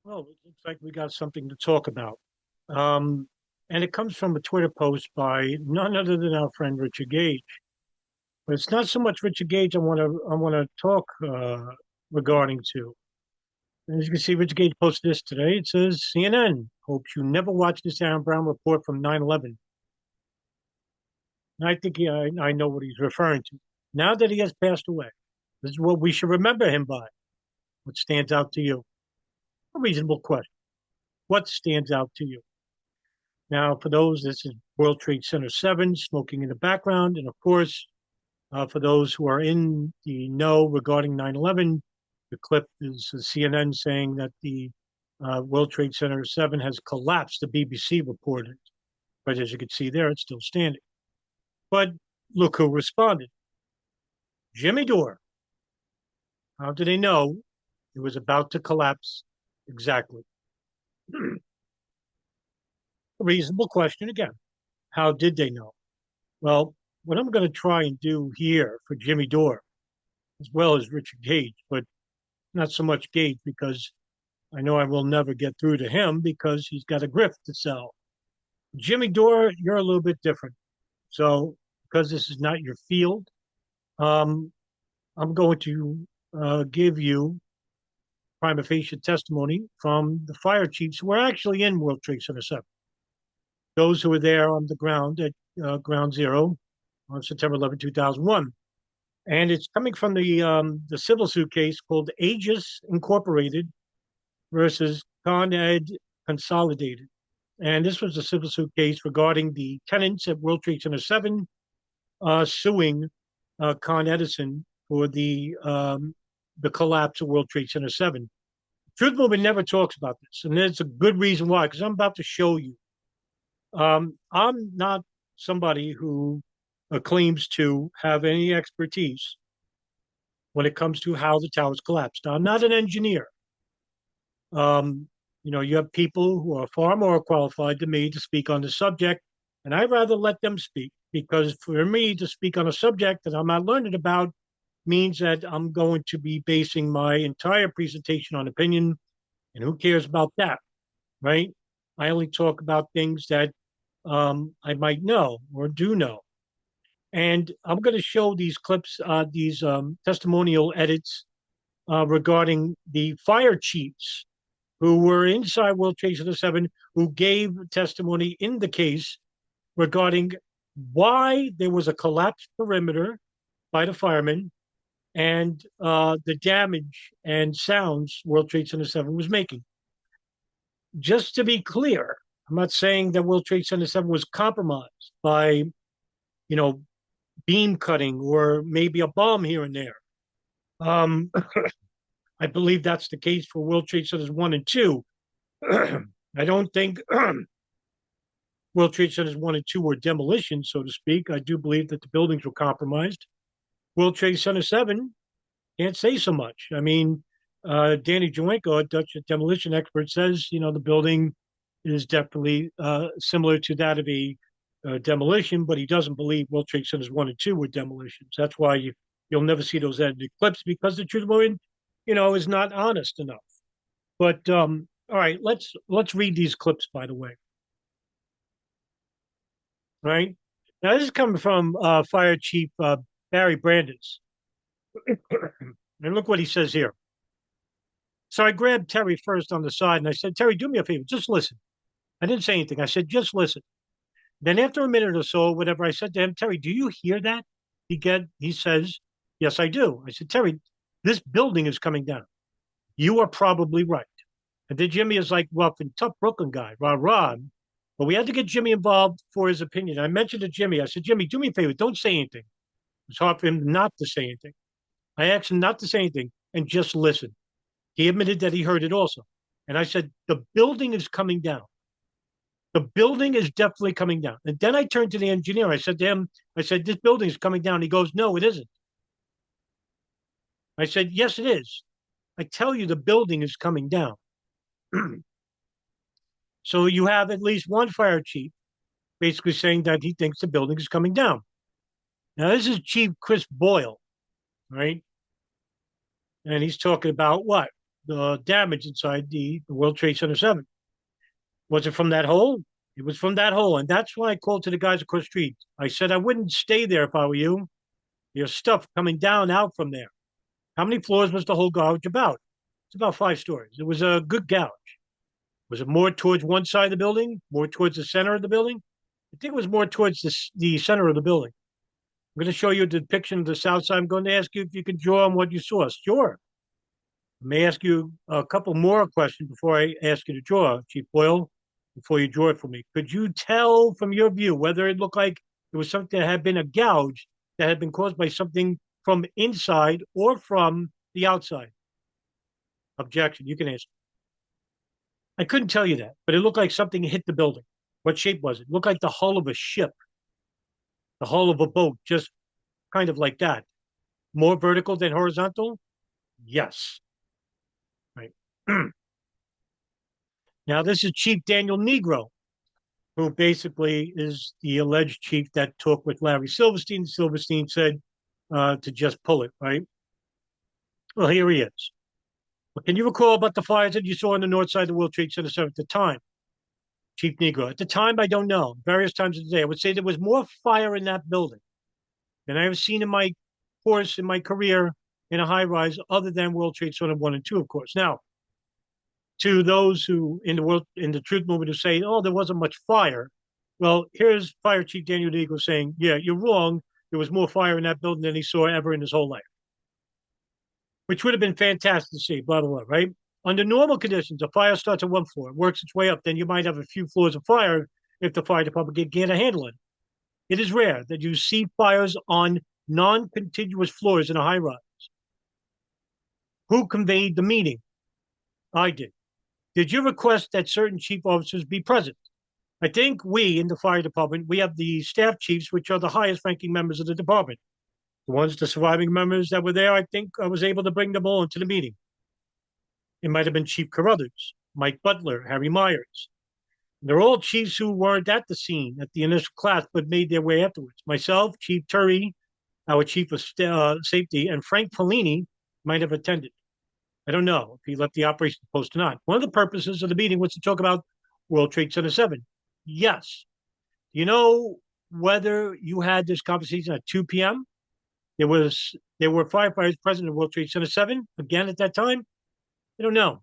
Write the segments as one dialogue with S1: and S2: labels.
S1: Well, it looks like we got something to talk about. Um, and it comes from a Twitter post by none other than our friend Richard Gage. But it's not so much Richard Gage I want to talk regarding to. As you can see, Richard Gage posted this today. It says CNN hopes you never watch this Aaron Brown report from 9/11. And I think I know what he's referring to. Now that he has passed away, this is what we should remember him by. What stands out to you? A reasonable question. What stands out to you? Now, for those, this is World Trade Center 7, smoking in the background. And of course, for those who are in the know regarding 9/11, the clip is CNN saying that the World Trade Center 7 has collapsed, the BBC reported. But as you can see there, it's still standing. But look who responded. Jimmy Dore. How did they know it was about to collapse? Exactly. A reasonable question again. How did they know? Well, what I'm going to try and do here for Jimmy Dore, as well as Richard Gage, but not so much Gage because I know I will never get through to him because he's got a grift to sell. Jimmy Dore, you're a little bit different. So, because this is not your field, um, I'm going to give you prima facie testimony from the fire chiefs who were actually in World Trade Center 7. Those who were there on the ground at Ground Zero on September 11, 2001. And it's coming from the civil suit case called Aegis Incorporated versus Con Ed Consolidated. And this was a civil suit case regarding the tenants at World Trade Center 7 suing Con Edison for the collapse of World Trade Center 7. Truth Movement never talks about this, and there's a good reason why, because I'm about to show you. I'm not somebody who claims to have any expertise when it comes to how the towers collapsed. I'm not an engineer. You have people who are far more qualified than me to speak on the subject, and I'd rather let them speak because for me to speak on a subject that I'm not learned about means that I'm going to be basing my entire presentation on opinion, and who cares about that, right? I only talk about things that I might know or do know. And I'm going to show these clips, these testimonial edits regarding the fire chiefs who were inside World Trade Center 7, who gave testimony in the case regarding why there was a collapsed perimeter by the firemen and the damage and sounds World Trade Center 7 was making. Just to be clear, I'm not saying that World Trade Center 7 was compromised by, you know, beam cutting or maybe a bomb here and there. Um, I believe that's the case for World Trade Centers 1 and 2. I don't think World Trade Centers 1 and 2 were demolition, so to speak. I do believe that the buildings were compromised. World Trade Center 7 can't say so much. I mean, Danny Joenko, a Dutch demolition expert, says, the building is definitely similar to that of a demolition, but he doesn't believe World Trade Centers 1 and 2 were demolitions. That's why you'll never see those edited clips because the truth is not honest enough. But all right, let's read these clips, by the way. Right now, this is coming from Fire Chief Barry Brandes, and look what he says here. So I grabbed Terry first on the side, and I said, "Terry, do me a favor, just listen." I didn't say anything. I said, "Just listen." Then after a minute or so, whatever, I said to him, "Terry, do you hear that?" He says, "Yes, I do." I said, "Terry, this building is coming down. You are probably right." And then Jimmy is like rough and tough Brooklyn guy, rah rah. But we had to get Jimmy involved for his opinion. I mentioned to Jimmy, I said, "Jimmy, do me a favor, don't say anything." It's hard for him not to say anything. I asked him not to say anything and just listen. He admitted that he heard it also. And I said, "The building is coming down. The building is definitely coming down." And then I turned to the engineer. I said to him, "This building is coming down." He goes, "No, it isn't." I said, "Yes, it is. I tell you, the building is coming down." So you have at least one fire chief basically saying that he thinks the building is coming down. Now, this is Chief Chris Boyle, right? And he's talking about what? the damage inside the World Trade Center 7. Was it from that hole? It was from that hole. And that's why I called to the guys across the street. I said, I wouldn't stay there if I were you. There's stuff coming down out from there. How many floors was the whole gouge about? It's about 5 stories. It was a good gouge. Was it more towards one side of the building, more towards the center of the building? I think it was more towards the center of the building. I'm going to show you a depiction of the south side. I'm going to ask you if you can draw on what you saw. Sure. I may ask you a couple more questions before I ask you to draw, Chief Boyle, before you draw it for me. Could you tell from your view whether it looked like it was something that had been a gouge that had been caused by something from inside or from the outside? Objection. You can answer. I couldn't tell you that, but it looked like something hit the building. What shape was it? It looked like the hull of a ship, the hull of a boat, just kind of like that. More vertical than horizontal? Yes. Right. Now, this is Chief Daniel Negro, who basically is the alleged chief that talked with Larry Silverstein. Silverstein said to just pull it, right? Well, here he is. But can you recall about the fires that you saw on the north side of the World Trade Center 7 at the time? Chief Negro. At the time, I don't know. Various times of the day, I would say there was more fire in that building than I have seen in my course, in my career in a high rise, other than World Trade Center 1 and 2, of course. Now, to those who in the truth movement who say, oh, there wasn't much fire. Well, here's Fire Chief Daniel Negro saying, yeah, you're wrong. There was more fire in that building than he saw ever in his whole life, which would have been fantastic to see, blah, blah, blah, right? Under normal conditions, a fire starts at one floor, works its way up, then you might have a few floors of fire if the fire department can get a handle on it. It is rare that you see fires on non-contiguous floors in a high rise. Who conveyed the meeting? I did. Did you request that certain chief officers be present? I think we in the fire department, we have the staff chiefs, which are the highest ranking members of the department. The surviving members that were there, I think I was able to bring them all into the meeting. It might have been Chief Carruthers, Mike Butler, Harry Myers. They're all chiefs who weren't at the scene at the initial class, but made their way afterwards. Myself, Chief Turry, our chief of safety, and Frank Fellini might have attended. I don't know if he left the operations post or not. One of the purposes of the meeting was to talk about World Trade Center 7. Yes. You know whether you had this conversation at 2 p.m.? There were firefighters present at World Trade Center 7 again at that time. I don't know.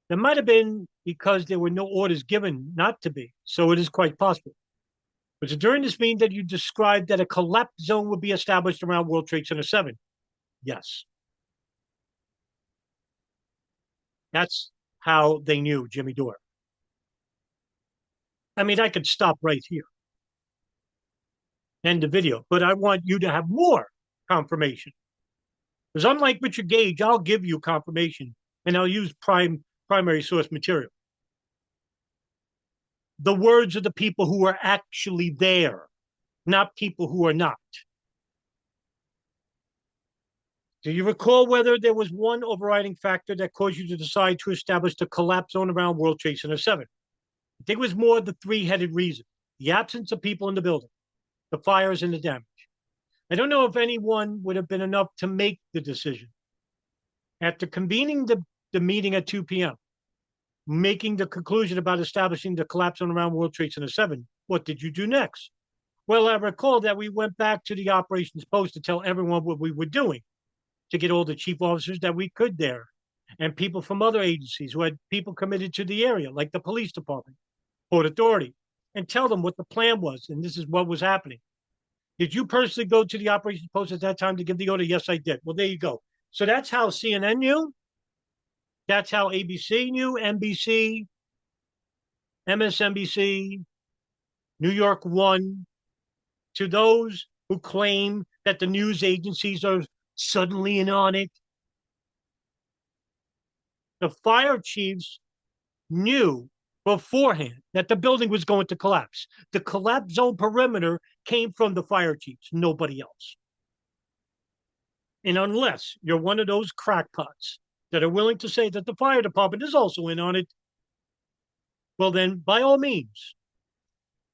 S1: There might have been because there were no orders given not to be. So it is quite possible. Was it during this meeting that you described that a collapse zone would be established around World Trade Center 7? Yes. That's how they knew Jimmy Dore. I mean, I could stop right here, end the video, but I want you to have more confirmation. Because unlike Richard Gage, I'll give you confirmation and I'll use primary source material. The words of the people who are actually there, not people who are not. Do you recall whether there was one overriding factor that caused you to decide to establish the collapse zone around World Trade Center 7? I think it was more the three-headed reason: the absence of people in the building, the fires, and the damage. I don't know if anyone would have been enough to make the decision. After convening the meeting at 2 p.m., making the conclusion about establishing the collapse zone around World Trade Center 7, what did you do next? Well, I recall that we went back to the operations post to tell everyone what we were doing, to get all the chief officers that we could there, and people from other agencies who had people committed to the area, like the police department, Port Authority, and tell them what the plan was, and this is what was happening. Did you personally go to the operations post at that time to give the order? Yes, I did. Well, there you go. So that's how CNN knew. That's how ABC knew, NBC, MSNBC, New York One. To those who claim that the news agencies are suddenly in on it, the fire chiefs knew beforehand that the building was going to collapse. The collapse zone perimeter came from the fire chiefs, nobody else. And unless you're one of those crackpots that are willing to say that the fire department is also in on it, well then, by all means,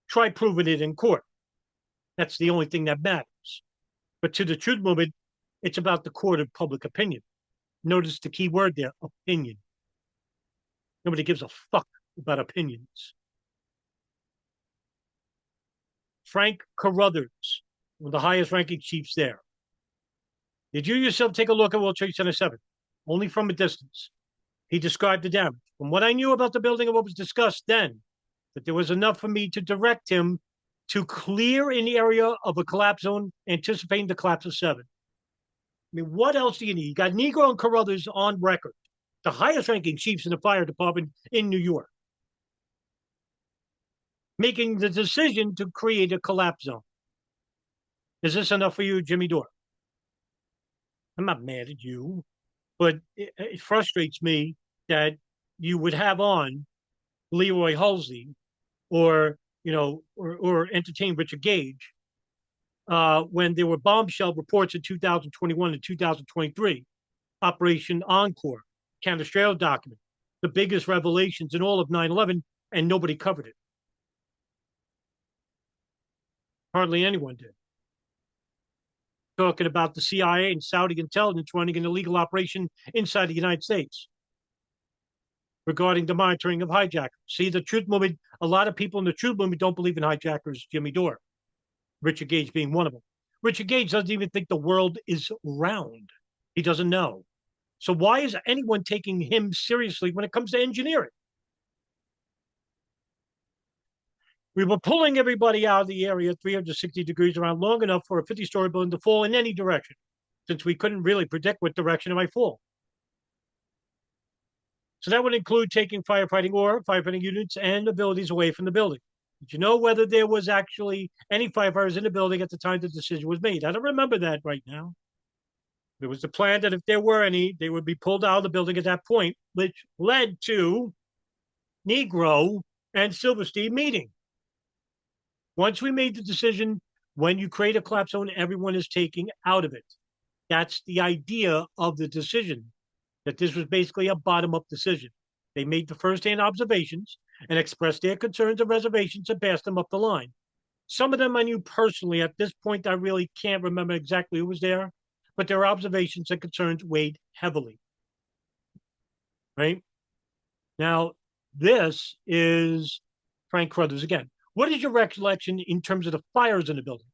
S1: try proving it in court. That's the only thing that matters. But to the truth movement, it's about the court of public opinion. Notice the key word there, opinion. Nobody gives a fuck about opinions. Frank Carruthers, one of the highest ranking chiefs there. Did you yourself take a look at World Trade Center 7? Only from a distance. He described the damage. From what I knew about the building and what was discussed then, that there was enough for me to direct him to clear an area of a collapse zone, anticipating the collapse of 7. I mean, what else do you need? You got Negro and Carruthers on record, the highest ranking chiefs in the fire department in New York, making the decision to create a collapse zone. Is this enough for you, Jimmy Dore? I'm not mad at you, but it frustrates me that you would have on Leroy Halsey or entertain Richard Gage when there were bombshell reports in 2021 and 2023, Operation Encore, Canestraro document, the biggest revelations in all of 9/11, and nobody covered it. Hardly anyone did. Talking about the CIA and Saudi intelligence running an illegal operation inside the United States regarding the monitoring of hijackers. See, the truth movement, a lot of people in the truth movement don't believe in hijackers, Jimmy Dore, Richard Gage being one of them. Richard Gage doesn't even think the world is round. He doesn't know. So why is anyone taking him seriously when it comes to engineering? We were pulling everybody out of the area 360 degrees around long enough for a 50-story building to fall in any direction, since we couldn't really predict what direction it might fall. So that would include taking firefighting or firefighting units and abilities away from the building. Did you know whether there was actually any firefighters in the building at the time the decision was made? I don't remember that right now. There was the plan that if there were any, they would be pulled out of the building at that point, which led to Negro and Silverstein meeting. Once we made the decision, when you create a collapse zone, everyone is taking out of it. That's the idea of the decision, that this was basically a bottom-up decision. They made the first-hand observations and expressed their concerns and reservations and passed them up the line. Some of them I knew personally. At this point, I really can't remember exactly who was there, but their observations and concerns weighed heavily. Right? Now, this is Frank Carruthers again. What is your recollection in terms of the fires in the building?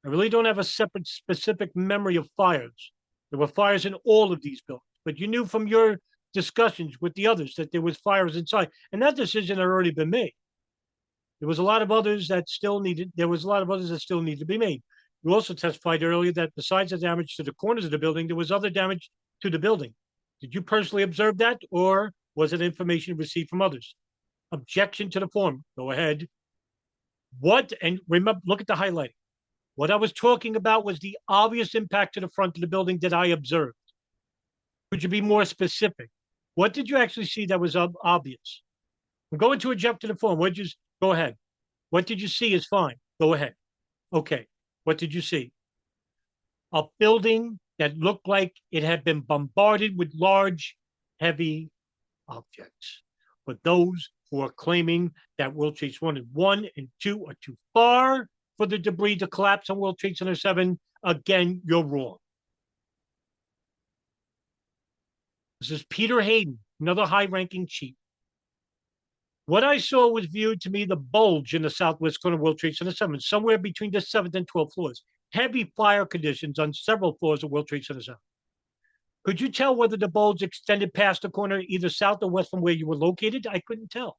S1: I really don't have a separate specific memory of fires. There were fires in all of these buildings, but you knew from your discussions with the others that there was fires inside, and that decision had already been made. There was a lot of others that still needed. There was a lot of others that still needed to be made. You also testified earlier that besides the damage to the corners of the building, there was other damage to the building. Did you personally observe that, or was it information received from others? Objection to the form. Go ahead. What, and remember, look at the highlighting. What I was talking about was the obvious impact to the front of the building that I observed. Could you be more specific? What did you actually see that was obvious? I'm going to object to the form. What did you, go ahead. What did you see is fine. Go ahead. Okay. What did you see? A building that looked like it had been bombarded with large, heavy objects. But those who are claiming that World Trade Center 1 and 2 are too far for the debris to collapse on World Trade Center 7, again, you're wrong. This is Peter Hayden, another high-ranking chief. What I saw was viewed to me the bulge in the southwest corner of World Trade Center 7, somewhere between the 7th and 12th floors. Heavy fire conditions on several floors of World Trade Center 7. Could you tell whether the bulge extended past the corner, either south or west from where you were located? I couldn't tell.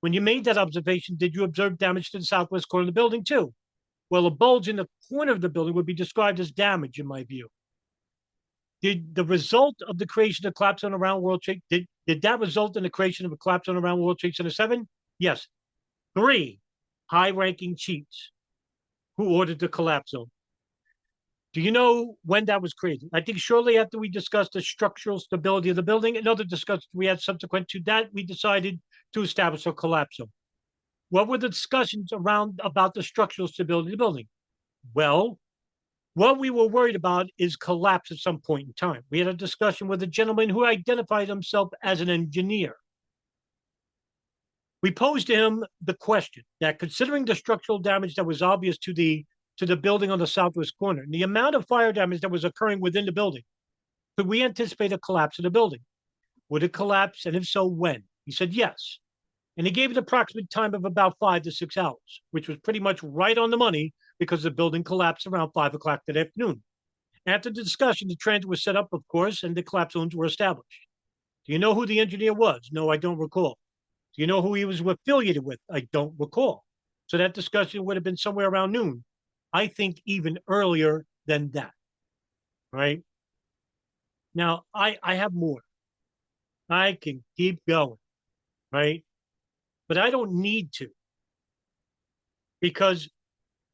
S1: When you made that observation, did you observe damage to the southwest corner of the building too? Well, a bulge in the corner of the building would be described as damage, in my view. Did the result of the creation of collapse zone around World Trade, did that result in the creation of a collapse zone around World Trade Center 7? Yes. 3 high-ranking chiefs who ordered the collapse zone. Do you know when that was created? I think shortly after we discussed the structural stability of the building and other discussions we had subsequent to that, we decided to establish a collapse zone. What were the discussions around about the structural stability of the building? Well, what we were worried about is collapse at some point in time. We had a discussion with a gentleman who identified himself as an engineer. We posed to him the question that considering the structural damage that was obvious to the building on the southwest corner, and the amount of fire damage that was occurring within the building, Could we anticipate a collapse of the building? Would it collapse? And if so, when? He said yes. And he gave an approximate time of about 5 to 6 hours, which was pretty much right on the money because the building collapsed around 5 o'clock that afternoon. After the discussion, the transit was set up, of course, and the collapse zones were established. Do you know who the engineer was? No, I don't recall. Do you know who he was affiliated with? I don't recall. So that discussion would have been somewhere around noon. I think even earlier than that, right? Now, I have more. I can keep going, right? But I don't need to, because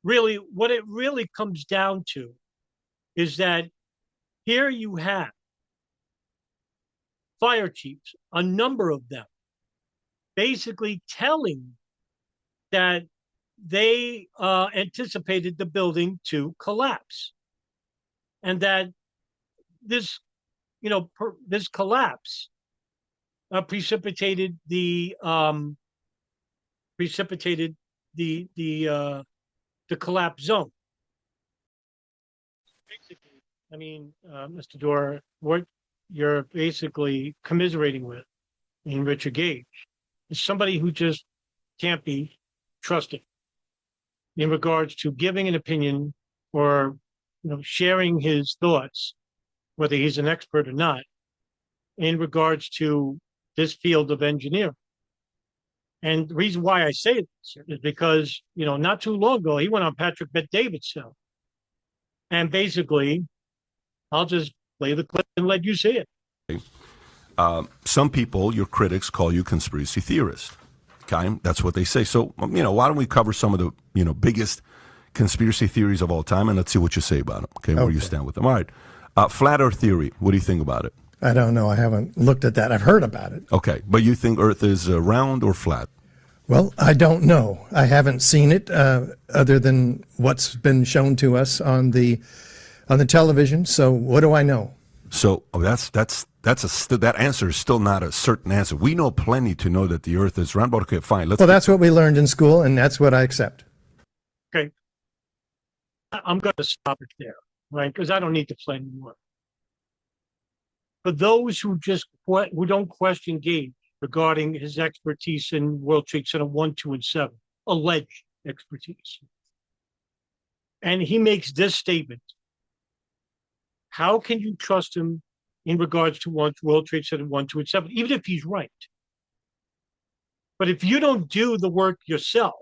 S1: really what it really comes down to is that here you have fire chiefs, a number of them, basically telling that they anticipated the building to collapse, and that this, this collapse precipitated the collapse zone. Basically, I mean, Mr. Dorr, what you're basically commiserating with in Richard Gage is somebody who just can't be trusted in regards to giving an opinion or sharing his thoughts, whether he's an expert or not, in regards to this field of engineering. And the reason why I say this is because, not too long ago, he went on Patrick Bet-David's show. And basically, I'll just play the clip and let you see it.
S2: Some people, your critics, call you conspiracy theorist. Okay, that's what they say. So, why don't we cover some of the, biggest conspiracy theories of all time, and let's see what you say about them. Okay, where you stand with them. All right. Flat Earth theory. What do you think about it?
S3: I don't know. I haven't looked at that. I've heard about it.
S2: Okay, but you think Earth is round or flat?
S3: Well, I don't know. I haven't seen it other than what's been shown to us on the television. So what do I know?
S2: So that answer is still not a certain answer. We know plenty to know that the Earth is round. But okay, fine.
S3: Well, that's what we learned in school, and that's what I accept.
S1: Okay, I'm going to stop it there, right? Because I don't need to play anymore. For those who don't question Gage regarding his expertise in World Trade Center 1, 2, and 7, alleged expertise, and he makes this statement, how can you trust him in regards to World Trade Center 1, 2, and 7, even if he's right? But if you don't do the work yourself,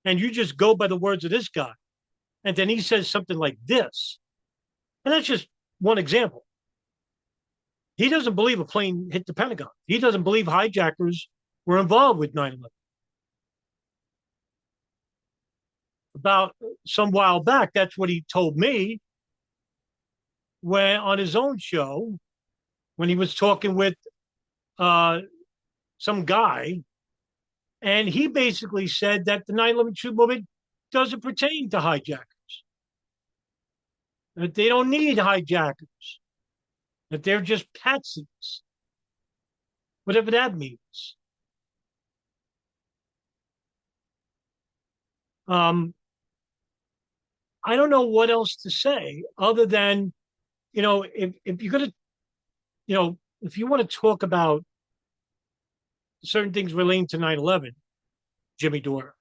S1: and you just go by the words of this guy, and then he says something like this, and that's just one example. He doesn't believe a plane hit the Pentagon. He doesn't believe hijackers were involved with 9/11. About some while back, that's what he told me when on his own show, when he was talking with some guy, and he basically said that the 9/11 truth movement doesn't pertain to hijackers, that they don't need hijackers, that they're just patsies, whatever that means. I don't know what else to say other than, if you're going to, if you want to talk about certain things relating to 9/11, Jimmy Dore,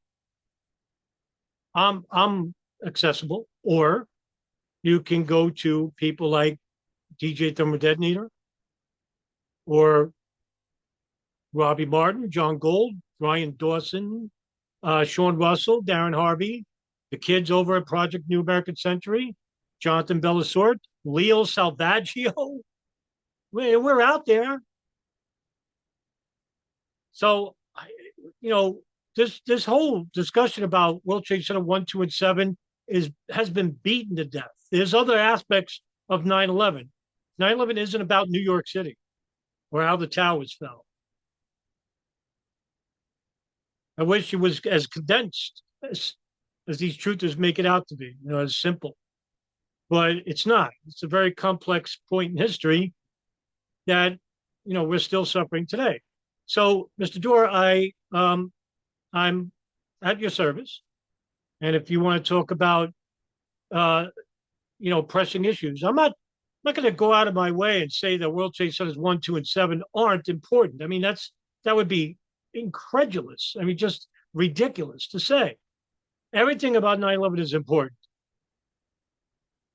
S1: I'm accessible. Or you can go to people like DJ Thermodetonator, or Robbie Martin, John Gold, Ryan Dawson, Sean Russell, Darren Harvey, the kids over at Project New American Century, Jonathan Bellasort, Leo Salvaggio. We're out there. So, this whole discussion about World Trade Center 1, 2, and 7 has been beaten to death. There's other aspects of 9/11. 9/11 isn't about New York City or how the towers fell. I wish it was as condensed as these truthers make it out to be, as simple. But it's not. It's a very complex point in history that, we're still suffering today. So, Mr. Dorr, I'm at your service. And if you want to talk about, pressing issues, I'm not not going to go out of my way and say that World Trade Centers 1, 2, and 7 aren't important. I mean, that would be incredulous. I mean, just ridiculous to say. Everything about 9/11 is important.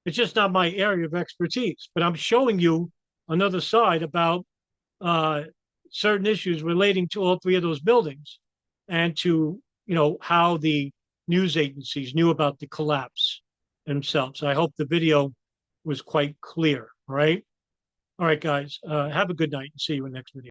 S1: It's just not my area of expertise, but I'm showing you another side about certain issues relating to all three of those buildings and to, how the news agencies knew about the collapse themselves. I hope the video was quite clear. All right. All right, guys. Have a good night and see you in the next video.